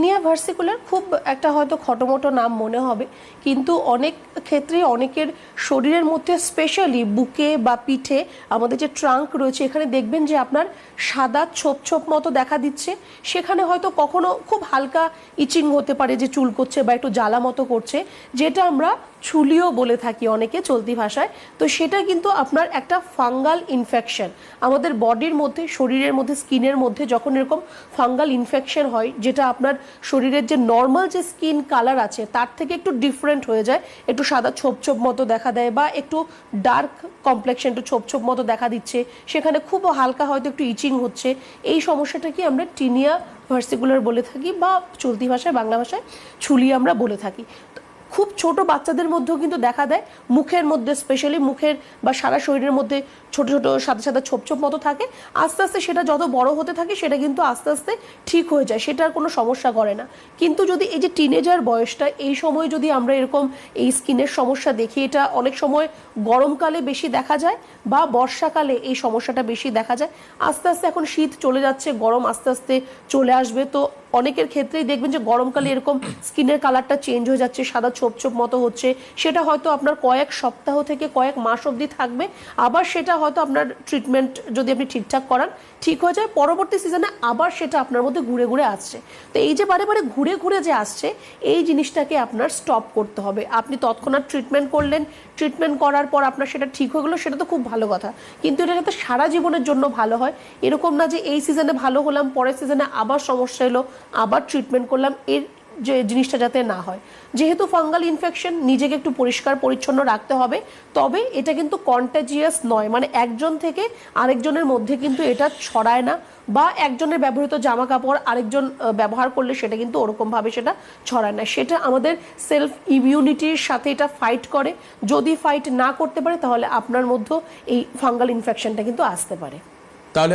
Tinea versicolor খুব একটা হয়তো খটোমটো নাম মনে হবে, কিন্তু অনেক ক্ষেত্রে অনেকের শরীরের মধ্যে স্পেশালি বুকে বা পিঠে আমাদের যে ট্রাঙ্ক রয়েছে এখানে দেখবেন যে আপনার সাদা ছোপ ছোপ মতো দেখা দিচ্ছে। সেখানে হয়তো কখনো খুব হালকা ইচিং হতে পারে, যে চুল করছে বা একটু জ্বালা মতো করছে, যেটা আমরা ছুলিও বলে থাকি অনেকে চলতি ভাষায়। তো সেটা কিন্তু আপনার একটা ফাঙ্গাল ইনফেকশন। আমাদের বডির মধ্যে, শরীরের মধ্যে, স্কিনের মধ্যে যখন এরকম ফাঙ্গাল ইনফেকশন হয়, যেটা আপনার শরীরের যে নর্মাল যে স্কিন কালার আছে তার থেকে একটু ডিফারেন্ট হয়ে যায়, একটু সাদা ছোপ ছোপ মতো দেখা দেয় বা একটু ডার্ক কমপ্লেক্সন, একটু ছোপ ছোপ মতো দেখা দিচ্ছে, সেখানে খুব হালকা হয়তো একটু ইচিং হচ্ছে, এই সমস্যাটাকে আমরা টিনিয়া ভার্সিকুলার বলে থাকি বা চলতি ভাষায়, বাংলা ভাষায় ছুলি আমরা বলে থাকি। খুব ছোট বাচ্চাদের মধ্যেও কিন্তু দেখা দেয়, মুখের মধ্যে স্পেশালি মুখের বা সারা শরীরের মধ্যে ছোট ছোট সাদা সাদা ছোপ ছোপ মতো থাকে। আস্তে আস্তে সেটা যত বড় হতে থাকে সেটা কিন্তু আস্তে আস্তে ঠিক হয়ে যায়, সেটার কোনো সমস্যা করে না। কিন্তু যদি এই যে টিনেজার বয়সটা, এই সময় যদি আমরা এরকম এই স্কিনের সমস্যা দেখি, এটা অনেক সময় গরমকালে বেশি দেখা যায় বা বর্ষাকালে এই সমস্যাটা বেশি দেখা যায়। আস্তে আস্তে এখন শীত চলে যাচ্ছে, গরম আস্তে আস্তে চলে আসবে, তো অনেকের ক্ষেত্রেই দেখবেন যে গরমকালে এরকম স্কিনের কালারটা চেঞ্জ হয়ে যাচ্ছে, সাদা ছোপ ছোপ মতো হচ্ছে। সেটা হয়তো আপনার কয়েক সপ্তাহ থেকে কয়েক মাস অবধি থাকবে, আবার সেটা হয়তো আপনার ট্রিটমেন্ট যদি আপনি ঠিকঠাক করান ঠিক হয়ে যায়, পরবর্তী সিজনে আবার সেটা আপনার মধ্যে ঘুরে ঘুরে আসছে। তো এই যে বারে বারে ঘুরে ঘুরে যে আসছে, এই জিনিসটাকে আপনার স্টপ করতে হবে। আপনি তৎক্ষণাৎ ট্রিটমেন্ট করলেন, ট্রিটমেন্ট করার পর আপনার সেটা ঠিক হয়ে গেলো, সেটা তো খুব ভালো কথা, কিন্তু এটা যাতে সারা জীবনের জন্য ভালো হয়, এরকম না যে এই সিজনে ভালো হলাম, পরের সিজনে আবার সমস্যা এলো, আবার ট্রিটমেন্ট করলাম, এর যে জিনিসটা যাতে না হয়। যেহেতু ফাঙ্গাল ইনফেকশন, নিজেকে একটু পরিষ্কার পরিচ্ছন্ন রাখতে হবে। তবে এটা কিন্তু কন্টাজিয়াস নয়, মানে একজন থেকে আরেকজনের মধ্যে কিন্তু এটা ছড়ায় না, বা একজনের ব্যবহৃত জামা কাপড় আরেকজন ব্যবহার করলে সেটা কিন্তু ওরকমভাবে সেটা ছড়ায় না। সেটা আমাদের সেলফ ইমিউনিটির সাথে এটা ফাইট করে। যদি ফাইট না করতে পারে তাহলে আপনার মধ্যে এই ফাঙ্গাল ইনফেকশনটা কিন্তু আসতে পারে। তাহলে